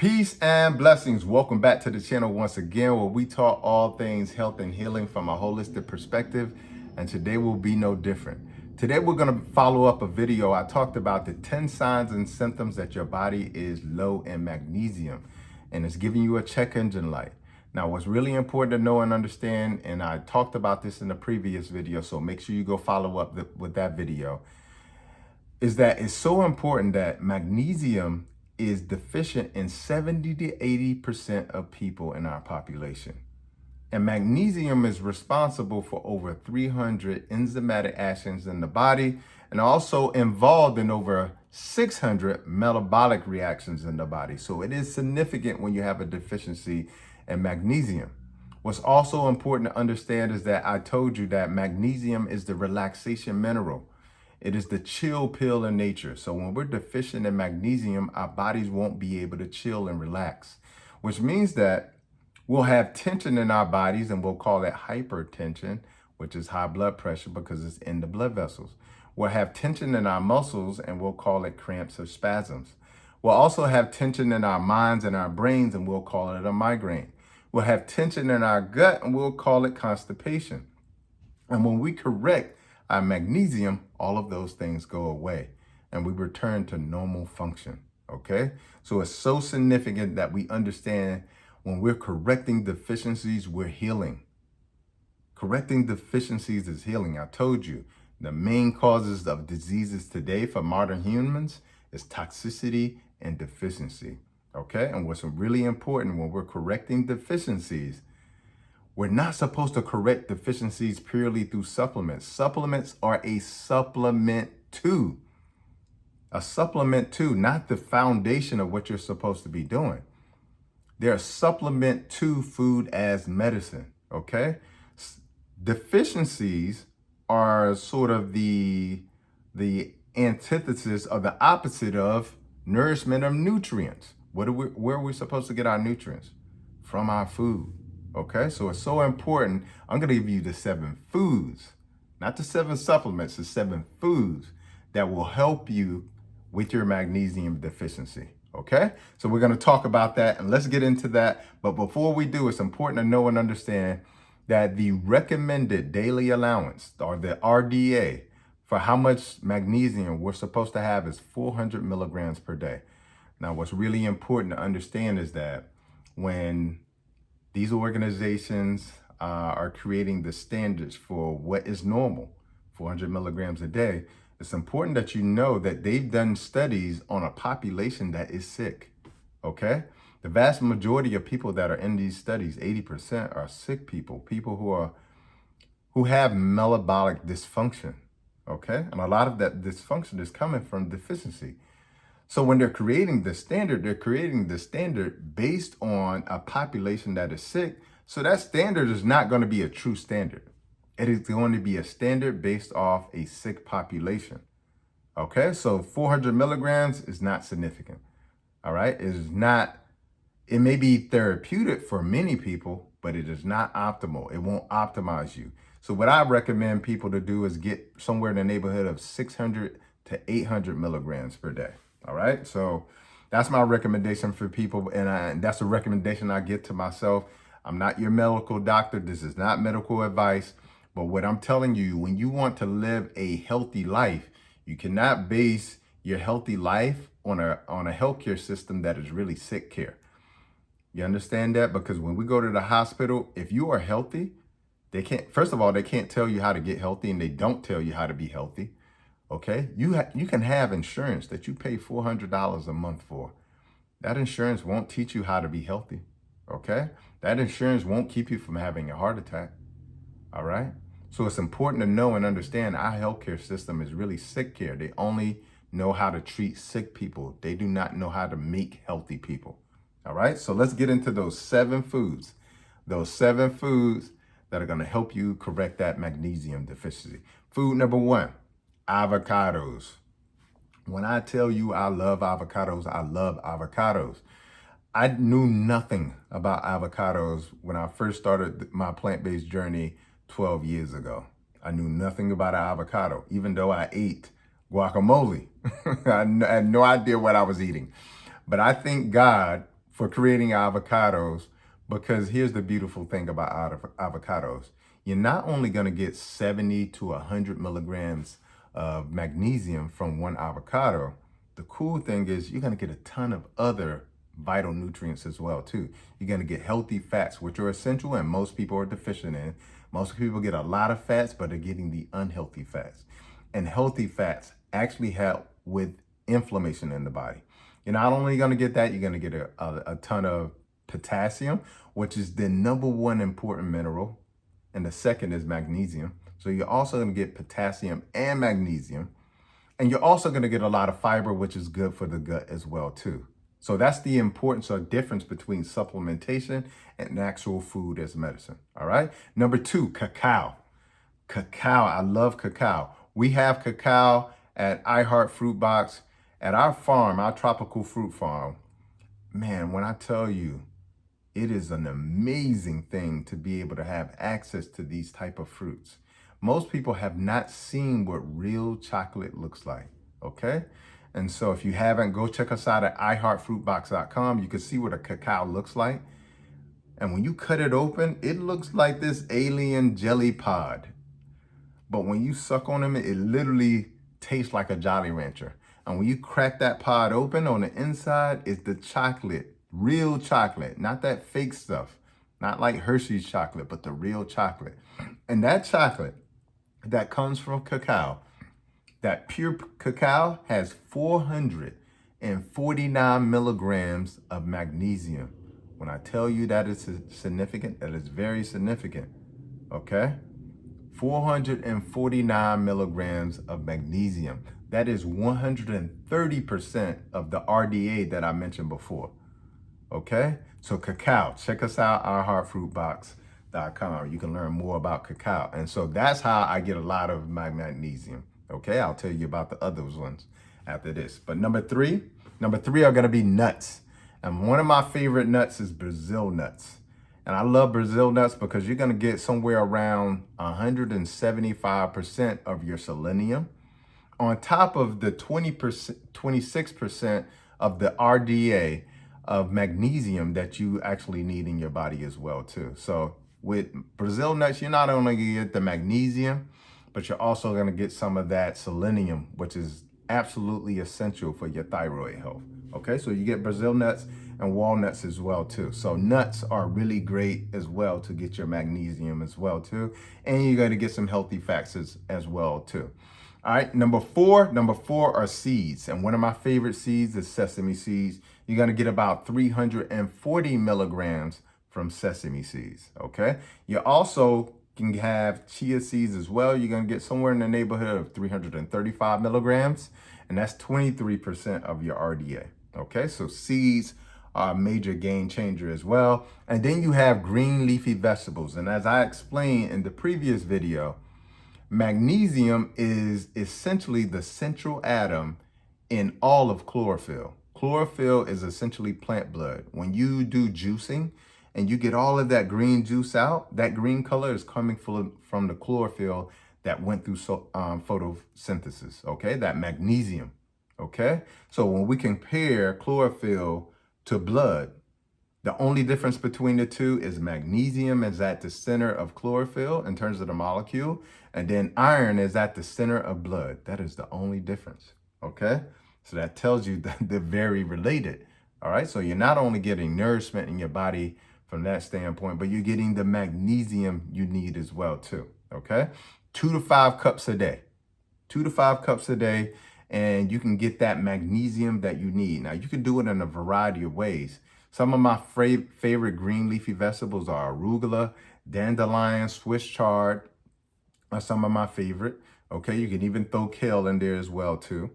Peace and blessings. Welcome back to the channel once again, where we talk all things health and healing from a holistic perspective. And today will be no different. Today we're going to follow up a video. I talked about the 10 signs and symptoms that your body is low in magnesium, and it's giving you a check engine light. Now, what's really important to know and understand, and I talked about this in the previous video, so make sure you go follow up with that video, is that it's so important that magnesium is deficient in 70 to 80% of people in our population. And magnesium is responsible for over 300 enzymatic actions in the body and also involved in over 600 metabolic reactions in the body. So it is significant when you have a deficiency in magnesium. What's also important to understand is that I told you that magnesium is the relaxation mineral. It is the chill pill in nature. So when we're deficient in magnesium, our bodies won't be able to chill and relax, which means that we'll have tension in our bodies, and we'll call it hypertension, which is high blood pressure because it's in the blood vessels. We'll have tension in our muscles, and we'll call it cramps or spasms. We'll also have tension in our minds and our brains, and we'll call it a migraine. We'll have tension in our gut, and we'll call it constipation. And when we correct our magnesium, all of those things go away and we return to normal function, okay? So it's so significant that we understand when we're correcting deficiencies, we're healing. Correcting deficiencies is healing. I told you, the main causes of diseases today for modern humans is toxicity and deficiency, okay? And what's really important when we're correcting deficiencies, we're not supposed to correct deficiencies purely through supplements. Supplements are a supplement to. A supplement to, not the foundation of what you're supposed to be doing. They're a supplement to food as medicine, okay? Deficiencies are sort of the antithesis of the opposite of nourishment of nutrients. Where are we supposed to get our nutrients? From our food. Okay, so it's so important. I'm going to give you the 7 foods, not the 7 supplements, the 7 foods that will help you with your magnesium deficiency. Okay, so we're going to talk about that, and let's get into that. But before we do, it's important to know and understand that the recommended daily allowance, or the RDA, for how much magnesium we're supposed to have is 400 milligrams per day. Now, what's really important to understand is that when these organizations are creating the standards for what is normal, 400 milligrams a day, it's important that you know that they've done studies on a population that is sick, okay? The vast majority of people that are in these studies, 80%, are sick people who have metabolic dysfunction, okay? And a lot of that dysfunction is coming from deficiency. So when they're creating the standard, they're creating the standard based on a population that is sick. So that standard is not going to be a true standard. It is going to be a standard based off a sick population. Okay, so 400 milligrams is not significant. All right, it is not, it may be therapeutic for many people, but it is not optimal. It won't optimize you. So what I recommend people to do is get somewhere in the neighborhood of 600 to 800 milligrams per day. All right, so that's my recommendation for people, and that's a recommendation I give to myself. I'm not your medical doctor. This is not medical advice, but what I'm telling you, when you want to live a healthy life, you cannot base your healthy life on a healthcare system that is really sick care. You understand that? Because when we go to the hospital, if you are healthy, they can't, first of all, they can't tell you how to get healthy, and they don't tell you how to be healthy. Okay, you can have insurance that you pay $400 a month for. That insurance won't teach you how to be healthy. Okay, that insurance won't keep you from having a heart attack. All right, so it's important to know and understand our healthcare system is really sick care. They only know how to treat sick people. They do not know how to make healthy people. All right, so let's get into those 7 foods. Those 7 foods that are going to help you correct that magnesium deficiency. Food number 1. Avocados. When I tell you I love avocados, I love avocados. I knew nothing about avocados when I first started my plant-based journey 12 years ago. I knew nothing about an avocado, even though I ate guacamole. I had no idea what I was eating. But I thank God for creating avocados, because here's the beautiful thing about avocados. You're not only going to get 70 to 100 milligrams of magnesium from one avocado. The cool thing is you're going to get a ton of other vital nutrients as well too. You're going to get healthy fats, which are essential and most people are deficient in. Most people get a lot of fats, but they're getting the unhealthy fats. And healthy fats actually help with inflammation in the body. You're not only going to get that, you're going to get a ton of potassium, which is the number one important mineral. And the second is magnesium. So you're also going to get potassium and magnesium. And you're also going to get a lot of fiber, which is good for the gut as well too. So that's the importance or difference between supplementation and actual food as medicine. All right. Number 2, cacao. Cacao. I love cacao. We have cacao at iHeart Fruit Box at our farm, our tropical fruit farm. Man, when I tell you, it is an amazing thing to be able to have access to these type of fruits. Most people have not seen what real chocolate looks like, okay? And so if you haven't, go check us out at iHeartFruitBox.com. You can see what a cacao looks like. And when you cut it open, it looks like this alien jelly pod. But when you suck on them, it literally tastes like a Jolly Rancher. And when you crack that pod open, on the inside is the chocolate, real chocolate, not that fake stuff, not like Hershey's chocolate, but the real chocolate. And that chocolate that comes from cacao, that pure cacao, has 449 milligrams of magnesium. When I tell you that is significant, that is very significant, okay? 449 milligrams of magnesium. That is 130% of the RDA that I mentioned before, okay? So cacao, check us out, iHeartFruitBox.com. You can learn more about cacao. And so that's how I get a lot of my magnesium, okay? I'll tell you about the other ones after this. But number three are gonna be nuts. And one of my favorite nuts is Brazil nuts. And I love Brazil nuts because you're gonna get somewhere around 175% of your selenium on top of the 26% of the RDA of magnesium that you actually need in your body as well too. So with Brazil nuts, you're not only gonna get the magnesium, but you're also gonna get some of that selenium, which is absolutely essential for your thyroid health. Okay, so you get Brazil nuts and walnuts as well too. So nuts are really great as well to get your magnesium as well too. And you're gonna get some healthy fats as well too. All right, number four are seeds. And one of my favorite seeds is sesame seeds. You're gonna get about 340 milligrams from sesame seeds, okay? You also can have chia seeds as well. You're gonna get somewhere in the neighborhood of 335 milligrams, and that's 23% of your RDA, okay? So seeds are a major game changer as well. And then you have green leafy vegetables. And as I explained in the previous video, magnesium is essentially the central atom in all of chlorophyll. Chlorophyll is essentially plant blood. When you do juicing and you get all of that green juice out, that green color is coming from the chlorophyll that went through photosynthesis, okay? That magnesium, okay? So when we compare chlorophyll to blood, the only difference between the two is magnesium is at the center of chlorophyll in terms of the molecule, and then iron is at the center of blood. That is the only difference, okay? So that tells you that they're very related, all right? So you're not only getting nourishment in your body from that standpoint, but you're getting the magnesium you need as well too, okay? 2 to 5 cups a day, 2 to 5 cups a day, and you can get that magnesium that you need. Now, you can do it in a variety of ways. Some of my favorite green leafy vegetables are arugula, dandelion, Swiss chard are some of my favorite. Okay, you can even throw kale in there as well too.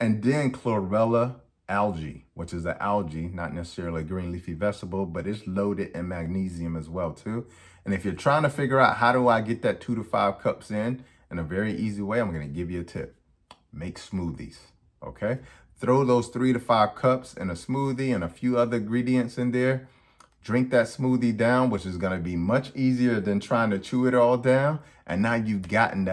And then chlorella algae, which is an algae, not necessarily a green leafy vegetable, but it's loaded in magnesium as well too. And if you're trying to figure out how do I get that 2 to 5 cups in a very easy way, I'm gonna give you a tip. Make smoothies, okay? Throw those 3 to 5 cups in a smoothie and a few other ingredients in there. Drink that smoothie down, which is gonna be much easier than trying to chew it all down. And now you've gotten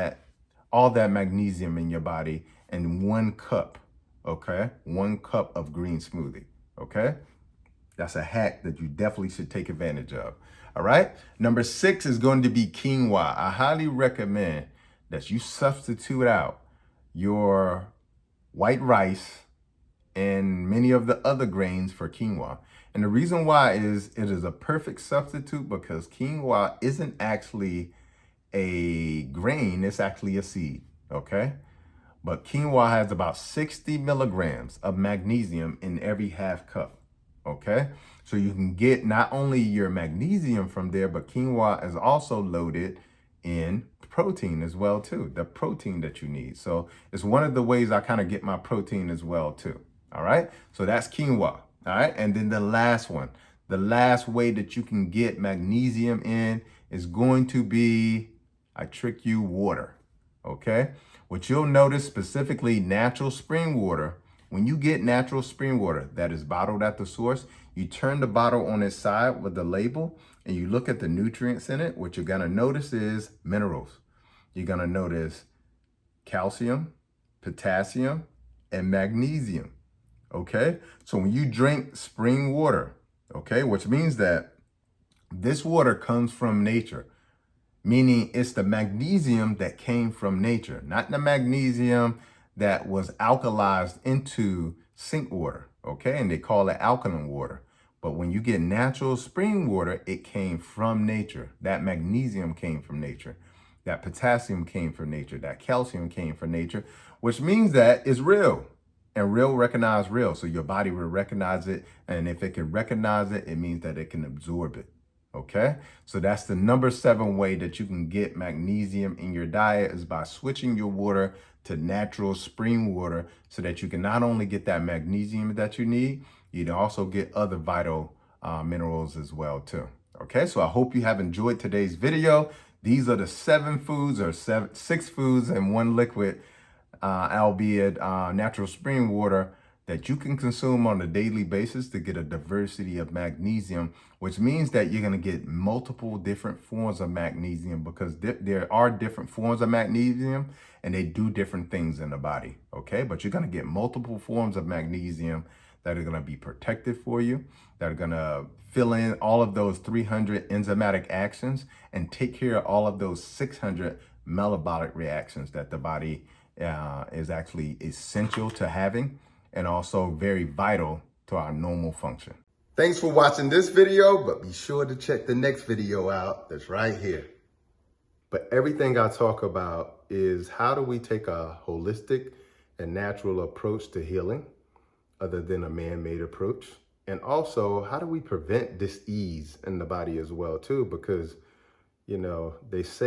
all that magnesium in your body in 1 cup, okay? 1 cup of green smoothie, okay? That's a hack that you definitely should take advantage of. All right. Number 6 is going to be quinoa. I highly recommend that you substitute out your white rice and many of the other grains for quinoa. And the reason why is it is a perfect substitute because quinoa isn't actually a grain, it's actually a seed, okay? But quinoa has about 60 milligrams of magnesium in every half cup, okay? So you can get not only your magnesium from there, but quinoa is also loaded in protein as well too, the protein that you need. So it's one of the ways I kind of get my protein as well too, all right? So that's quinoa, all right? And then the last one, the last way that you can get magnesium in is going to be, I trick you, water, okay? What you'll notice specifically natural spring water, when you get natural spring water that is bottled at the source, you turn the bottle on its side with the label and you look at the nutrients in it. What you're gonna notice is minerals. You're gonna notice calcium, potassium, and magnesium, okay? So when you drink spring water, okay, which means that this water comes from nature, meaning it's the magnesium that came from nature, not the magnesium that was alkalized into sink water, okay? And they call it alkaline water. But when you get natural spring water, it came from nature. That magnesium came from nature. That potassium came from nature. That calcium came from nature, which means that it's real. And real recognize real. So your body will recognize it. And if it can recognize it, it means that it can absorb it. Okay, so that's the number 7 way that you can get magnesium in your diet is by switching your water to natural spring water so that you can not only get that magnesium that you need, you can also get other vital minerals as well too. Okay, so I hope you have enjoyed today's video. These are the 7 foods or 6 foods and 1 liquid, albeit natural spring water that you can consume on a daily basis to get a diversity of magnesium, which means that you're going to get multiple different forms of magnesium because there are different forms of magnesium and they do different things in the body, okay? But you're going to get multiple forms of magnesium that are going to be protective for you, that are going to fill in all of those 300 enzymatic actions and take care of all of those 600 metabolic reactions that the body is actually essential to having, and also very vital to our normal function. Thanks for watching this video, but be sure to check the next video out that's right here. But everything I talk about is how do we take a holistic and natural approach to healing other than a man-made approach? And also, how do we prevent dis-ease in the body as well too? Because, you know, they say